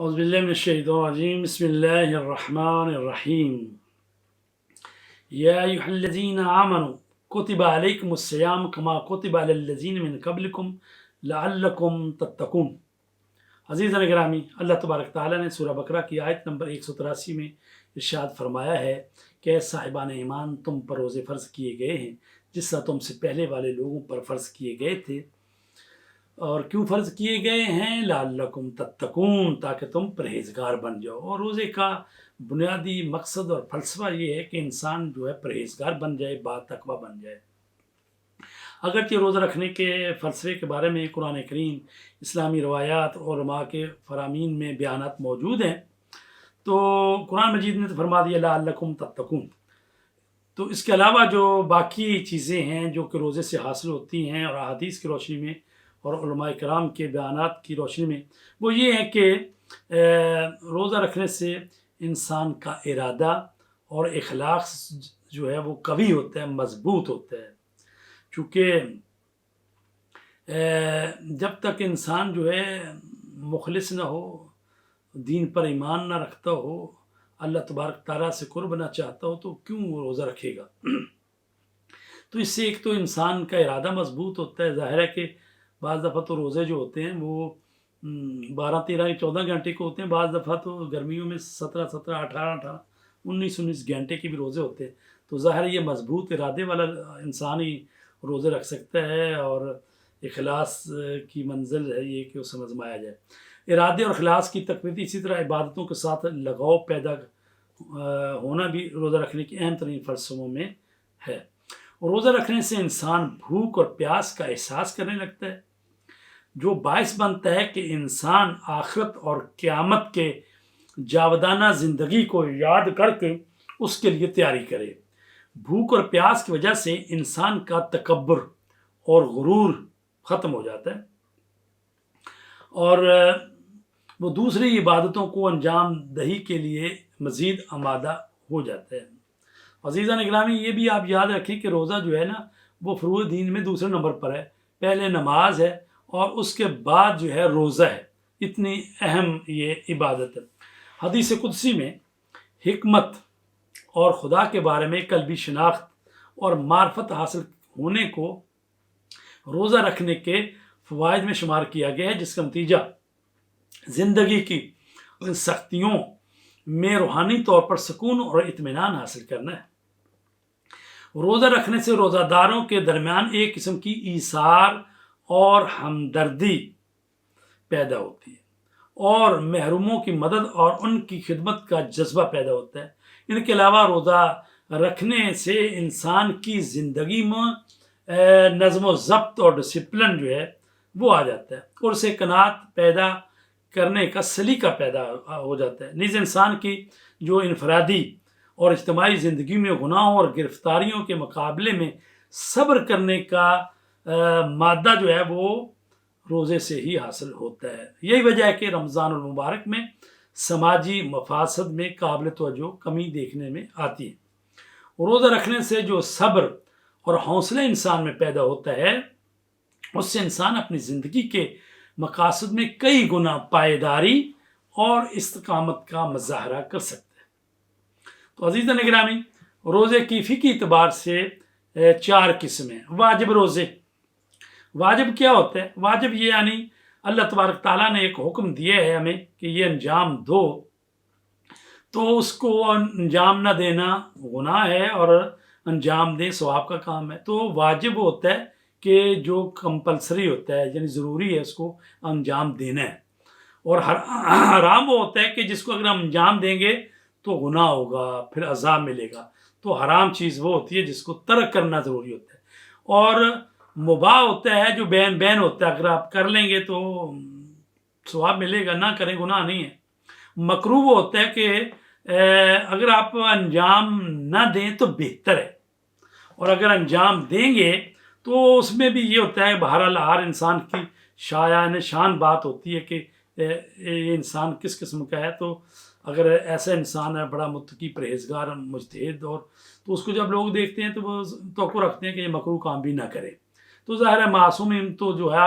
أعوذ بالله من الشيطان الرجيم بسم الله الرحمن الرحيم يا أيها الذين آمنوا كتب عليكم الصيام كما كتب على الذين من قبلكم لعلكم تتقون۔ عزیزان گرامی، اللہ تبارک تعالیٰ نے سورہ بقرہ کی آیت نمبر 183 میں ارشاد فرمایا ہے کہ صاحبان ایمان تم پر روزے فرض کیے گئے ہیں جس طرح تم سے پہلے والے لوگوں پر فرض کیے گئے تھے۔ اور کیوں فرض کیے گئے ہیں؟ لعلکم تتقون، تاکہ تم پرہیزگار بن جاؤ۔ اور روزے کا بنیادی مقصد اور فلسفہ یہ ہے کہ انسان جو ہے پرہیزگار بن جائے، با تقویٰ بن جائے۔ اگرچہ روزہ رکھنے کے فلسفے کے بارے میں قرآن کریم، اسلامی روایات اور علماء کے فرامین میں بیانات موجود ہیں، تو قرآن مجید نے تو فرما دیا لعلکم تتقون۔ تو اس کے علاوہ جو باقی چیزیں ہیں جو کہ روزے سے حاصل ہوتی ہیں اور احادیث کی روشنی میں اور علماء کرام کے بیانات کی روشنی میں، وہ یہ ہے کہ روزہ رکھنے سے انسان کا ارادہ اور اخلاق جو ہے وہ قوی ہوتا ہے، مضبوط ہوتا ہے۔ چونکہ جب تک انسان جو ہے مخلص نہ ہو، دین پر ایمان نہ رکھتا ہو، اللہ تبارک تعالیٰ سے قرب نہ چاہتا ہو، تو کیوں وہ روزہ رکھے گا؟ تو اس سے ایک تو انسان کا ارادہ مضبوط ہوتا ہے۔ ظاہر ہے کہ بعض دفعہ تو روزے جو ہوتے ہیں وہ 12 13 14 گھنٹے کے ہوتے ہیں، بعض دفعہ تو گرمیوں میں 17 17 18 19 گھنٹے کے بھی روزے ہوتے ہیں۔ تو ظاہر یہ مضبوط ارادے والا انسان ہی روزے رکھ سکتا ہے، اور اخلاص کی منزل ہے یہ کہ اسے آزمایا جائے۔ ارادے اور اخلاص کی تقویت، اسی طرح عبادتوں کے ساتھ لگاؤ پیدا ہونا بھی روزہ رکھنے کی اہم ترین فلسفوں میں ہے۔ روزہ رکھنے سے انسان بھوک اور پیاس کا احساس کرنے لگتا ہے، جو باعث بنتا ہے کہ انسان آخرت اور قیامت کے جاودانہ زندگی کو یاد کر کے اس کے لیے تیاری کرے۔ بھوک اور پیاس کی وجہ سے انسان کا تکبر اور غرور ختم ہو جاتا ہے، اور وہ دوسری عبادتوں کو انجام دہی کے لیے مزید آمادہ ہو جاتا ہے۔ عزیزان گرامی، یہ بھی آپ یاد رکھیں کہ روزہ جو ہے نا وہ فروع دین میں دوسرے نمبر پر ہے۔ پہلے نماز ہے اور اس کے بعد جو ہے روزہ ہے۔ اتنی اہم یہ عبادت ہے۔ حدیث قدسی میں حکمت اور خدا کے بارے میں قلبی شناخت اور معرفت حاصل ہونے کو روزہ رکھنے کے فوائد میں شمار کیا گیا ہے، جس کا نتیجہ زندگی کی سختیوں میں روحانی طور پر سکون اور اطمینان حاصل کرنا ہے۔ روزہ رکھنے سے روزہ داروں کے درمیان ایک قسم کی ایثار اور ہمدردی پیدا ہوتی ہے، اور محروموں کی مدد اور ان کی خدمت کا جذبہ پیدا ہوتا ہے۔ ان کے علاوہ روزہ رکھنے سے انسان کی زندگی میں نظم و ضبط اور ڈسپلن جو ہے وہ آ جاتا ہے، اور اسے قناعت پیدا کرنے کا سلیقہ پیدا ہو جاتا ہے۔ نیز انسان کی جو انفرادی اور اجتماعی زندگی میں گناہوں اور گرفتاریوں کے مقابلے میں صبر کرنے کا مادہ جو ہے وہ روزے سے ہی حاصل ہوتا ہے۔ یہی وجہ ہے کہ رمضان المبارک میں سماجی مفاسد میں قابل توجہ کمی دیکھنے میں آتی ہے۔ روزہ رکھنے سے جو صبر اور حوصلہ انسان میں پیدا ہوتا ہے، اس سے انسان اپنی زندگی کے مقاصد میں کئی گنا پائیداری اور استقامت کا مظاہرہ کر سکتا ہے۔ تو عزیزان گرامی، روزے کی فقہی اعتبار سے 4 قسمیں۔ واجب روزے۔ واجب کیا ہوتا ہے؟ واجب یہ یعنی اللہ تبارک تعالیٰ نے ایک حکم دیا ہے ہمیں کہ یہ انجام دو، تو اس کو انجام نہ دینا گناہ ہے، اور انجام دیں ثواب کا کام ہے۔ تو واجب ہوتا ہے کہ جو کمپلسری ہوتا ہے، یعنی ضروری ہے اس کو انجام دینا ہے، اور حرام وہ ہوتا ہے کہ جس کو اگر ہم انجام دیں گے تو گناہ ہوگا، پھر عذاب ملے گا۔ تو حرام چیز وہ ہوتی ہے جس کو ترک کرنا ضروری ہوتا ہے، اور مباح ہوتا ہے جو بین بین ہوتا ہے، اگر آپ کر لیں گے تو ثواب ملے گا، نہ کریں گناہ نہیں ہے۔ مکروہ وہ ہوتا ہے کہ اگر آپ انجام نہ دیں تو بہتر ہے، اور اگر انجام دیں گے تو اس میں بھی یہ ہوتا ہے، بہرحال ہر انسان کی شان بات ہوتی ہے کہ یہ انسان کس قسم کا ہے۔ تو اگر ایسا انسان ہے بڑا متقی پرہیزگار مجتہد، اور تو اس کو جب لوگ دیکھتے ہیں تو وہ توقع رکھتے ہیں کہ یہ مکروہ کام بھی نہ کرے۔ تو ظاہر ہے معصوم تو جو ہے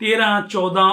13, 14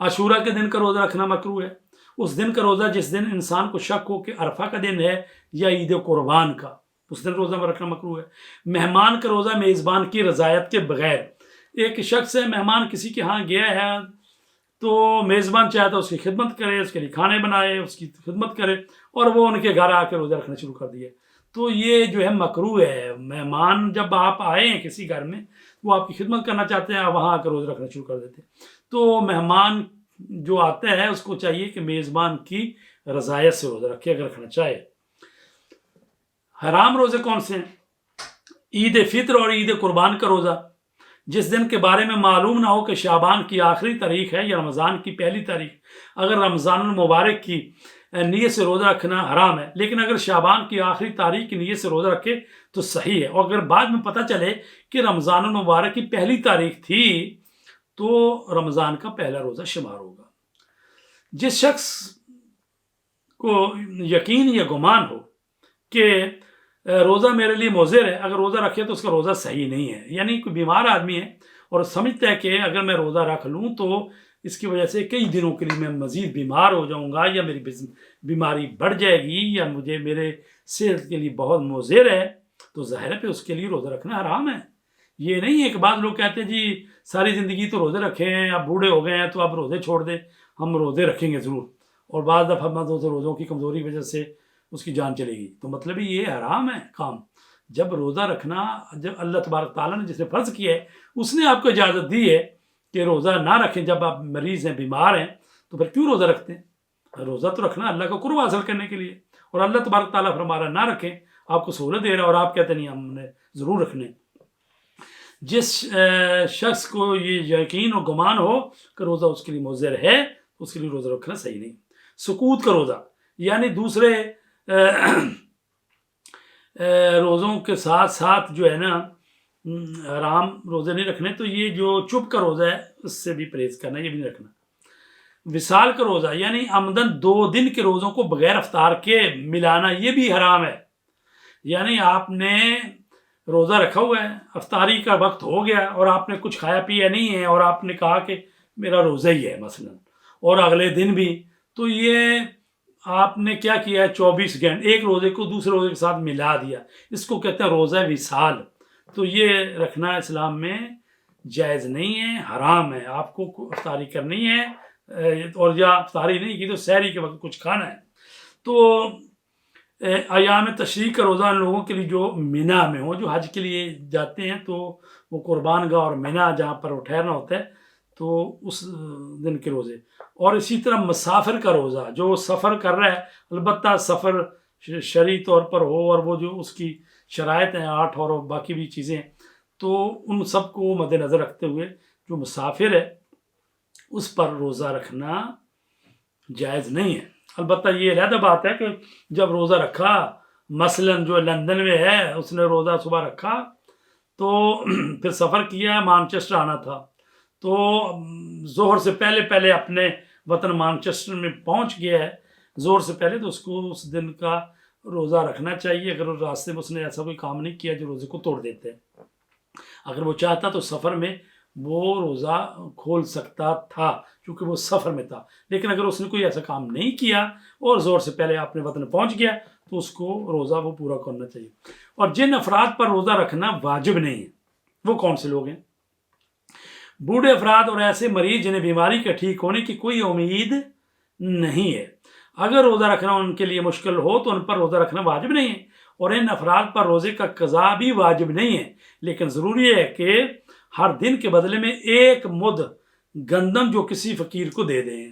عاشورہ کے دن کا روزہ رکھنا مکروہ ہے، اس دن کا روزہ جس دن انسان کو شک ہو کہ عرفہ کا دن ہے یا عید قربان کا، اس دن روزہ رکھنا مکروہ ہے۔ مہمان کا روزہ میزبان کی رضایت کے بغیر، ایک شخص ہے مہمان کسی کے ہاں گیا ہے تو میزبان چاہتا ہے اس کی خدمت کرے، اس کے لیے کھانے بنائے، اس کی خدمت کرے، اور وہ ان کے گھر آ کے روزہ رکھنا شروع کر دیا، تو یہ جو ہے مکروہ ہے۔ مہمان جب آپ آئے ہیں کسی گھر میں، وہ آپ کی خدمت کرنا چاہتے ہیں، آپ وہاں آ کر روزہ رکھنا شروع کر دیتے ہیں، تو مہمان جو آتا ہے اس کو چاہیے کہ میزبان کی رضایت سے روزہ رکھے اگر رکھنا چاہے۔ حرام روزے کون سے ہیں؟ عید فطر اور عید قربان کا روزہ، جس دن کے بارے میں معلوم نہ ہو کہ شعبان کی آخری تاریخ ہے یا رمضان کی پہلی تاریخ۔ اگر رمضان المبارک کی نیت سے روزہ رکھنا حرام ہے، لیکن اگر شعبان کی آخری تاریخ کی نیت سے روزہ رکھے تو صحیح ہے، اور اگر بعد میں پتہ چلے کہ رمضان المبارک کی پہلی تاریخ تھی تو رمضان کا پہلا روزہ شمار ہوگا۔ جس شخص کو یقین یا گمان ہو کہ روزہ میرے لیے مضر ہے، اگر روزہ رکھے تو اس کا روزہ صحیح نہیں ہے، یعنی کوئی بیمار آدمی ہے اور سمجھتا ہے کہ اگر میں روزہ رکھ لوں تو اس کی وجہ سے کئی دنوں کے لیے میں مزید بیمار ہو جاؤں گا، یا میری بیماری بڑھ جائے گی، یا مجھے میرے صحت کے لیے بہت مضر ہے، تو ظاہر ہے پہ اس کے لیے روزہ رکھنا حرام ہے۔ یہ نہیں ہے کہ بعض لوگ کہتے ہیں جی ساری زندگی تو روزے رکھے ہیں، اب بوڑھے ہو گئے ہیں تو اب روزے چھوڑ دیں، ہم روزے رکھیں گے ضرور، اور بعض دفعہ روزوں کی کمزوری کی وجہ سے اس کی جان چلے گی، تو مطلب یہ حرام ہے کام۔ جب روزہ رکھنا، جب اللہ تبارک تعالیٰ نے جس نے فرض کیا ہے اس نے آپ کو اجازت دی ہے کہ روزہ نہ رکھیں، جب آپ مریض ہیں، بیمار ہیں، تو پھر کیوں روزہ رکھتے ہیں؟ روزہ تو رکھنا اللہ کا قرب حاصل کرنے کے لیے، اور اللہ تبارک تعالیٰ فرما رہا نہ رکھیں، آپ کو سہولت دے رہا ہے اور آپ کہتے نہیں ہم نے ضرور رکھنے۔ جس شخص کو یہ یقین اور گمان ہو کہ روزہ اس کے لیے مضر ہے، اس کے لیے روزہ رکھنا صحیح نہیں۔ سکوت کا روزہ، یعنی دوسرے روزوں کے ساتھ ساتھ جو ہے نا حرام روزے نہیں رکھنے، تو یہ جو چپ کا روزہ ہے اس سے بھی پرہیز کرنا، یہ بھی نہیں رکھنا۔ وصال کا روزہ، یعنی عمدن 2 دن کے روزوں کو بغیر افطار کے ملانا، یہ بھی حرام ہے۔ یعنی آپ نے روزہ رکھا ہوا ہے، افطاری کا وقت ہو گیا اور آپ نے کچھ کھایا پیا نہیں ہے، اور آپ نے کہا کہ میرا روزہ ہی ہے مثلا، اور اگلے دن بھی، تو یہ آپ نے کیا کیا ہے، 24 گھنٹے ایک روزے کو دوسرے روزے کے ساتھ ملا دیا، اس کو کہتے ہیں روزہ وصال، تو یہ رکھنا اسلام میں جائز نہیں ہے، حرام ہے۔ آپ کو افطاری کرنی ہے، اور یا افطاری نہیں کی تو سحری کے وقت کچھ کھانا ہے۔ تو ایام تشریق کا روزہ ان لوگوں کے لیے جو مینا میں ہو، جو حج کے لیے جاتے ہیں، تو وہ قربان گاہ اور مینا جہاں پر وہ ٹھہرنا ہوتا ہے، تو اس دن کے روزے۔ اور اسی طرح مسافر کا روزہ، جو سفر کر رہا ہے، البتہ سفر شرعی طور پر ہو اور وہ جو اس کی شرائط ہیں 8 اور باقی بھی چیزیں، تو ان سب کو مد نظر رکھتے ہوئے جو مسافر ہے اس پر روزہ رکھنا جائز نہیں ہے۔ البتہ یہ علیحدہ بات ہے کہ جب روزہ رکھا، مثلا جو لندن میں ہے اس نے روزہ صبح رکھا تو پھر سفر کیا، مانچسٹر آنا تھا، تو ظہر سے پہلے اپنے وطن مانچسٹر میں پہنچ گیا ہے ظہر سے پہلے، تو اس کو اس دن کا روزہ رکھنا چاہیے، اگر راستے میں اس نے ایسا کوئی کام نہیں کیا جو روزے کو توڑ دیتے ہیں۔ اگر وہ چاہتا تو سفر میں وہ روزہ کھول سکتا تھا کیونکہ وہ سفر میں تھا، لیکن اگر اس نے کوئی ایسا کام نہیں کیا اور ظہر سے پہلے اپنے وطن پہنچ گیا تو اس کو روزہ وہ پورا کرنا چاہیے۔ اور جن افراد پر روزہ رکھنا واجب نہیں ہے وہ کون سے لوگ ہیں؟ بوڑھے افراد اور ایسے مریض جنہیں بیماری کے ٹھیک ہونے کی کوئی امید نہیں ہے، اگر روزہ رکھنا ان کے لیے مشکل ہو تو ان پر روزہ رکھنا واجب نہیں ہے، اور ان افراد پر روزے کا قضا بھی واجب نہیں ہے، لیکن ضروری ہے کہ ہر دن کے بدلے میں 1 مد گندم جو کسی فقیر کو دے دیں۔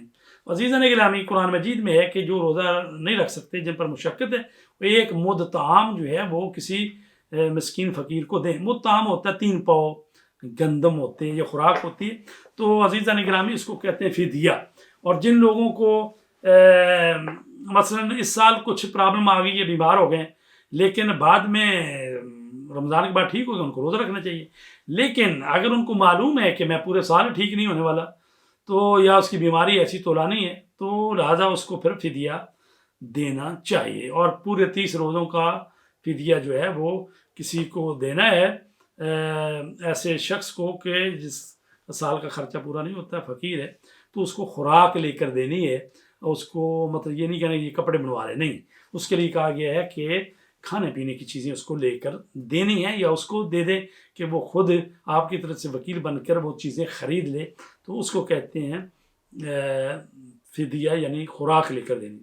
عزیزان گرامی، قرآن مجید میں ہے کہ جو روزہ نہیں رکھ سکتے، جن پر مشقت ہے، وہ 1 مد طعام جو ہے وہ کسی مسکین فقیر کو دیں۔ مد طعام ہوتا ہے 3 پاؤ گندم ہوتے ہیں، یہ خوراک ہوتی ہے، تو عزیزان گرامی اس کو کہتے ہیں فدیہ۔ اور جن لوگوں کو مثلا اس سال کچھ پرابلم آ گئی ہے، بیمار ہو گئے، لیکن بعد میں رمضان کے بعد ٹھیک ہوگا، ان کو روزہ رکھنا چاہیے۔ لیکن اگر ان کو معلوم ہے کہ میں پورے سال ٹھیک نہیں ہونے والا، تو یا اس کی بیماری ایسی طولانی ہے، تو لہٰذا اس کو پھر فدیہ دینا چاہیے، اور پورے 30 روزوں کا فدیہ جو ہے وہ کسی کو دینا ہے، ایسے شخص کو کہ جس سال کا خرچہ پورا نہیں ہوتا، فقیر ہے، تو اس کو خوراک لے کر دینی ہے. اس کو مطلب یہ نہیں کہنا یہ کپڑے بنوا رہے، نہیں، اس کے لیے کہا گیا ہے کہ کھانے پینے کی چیزیں اس کو لے کر دینی ہے، یا اس کو دے دیں کہ وہ خود آپ کی طرف سے وکیل بن کر وہ چیزیں خرید لے. تو اس کو کہتے ہیں فدیہ، یعنی خوراک لے کر دینی.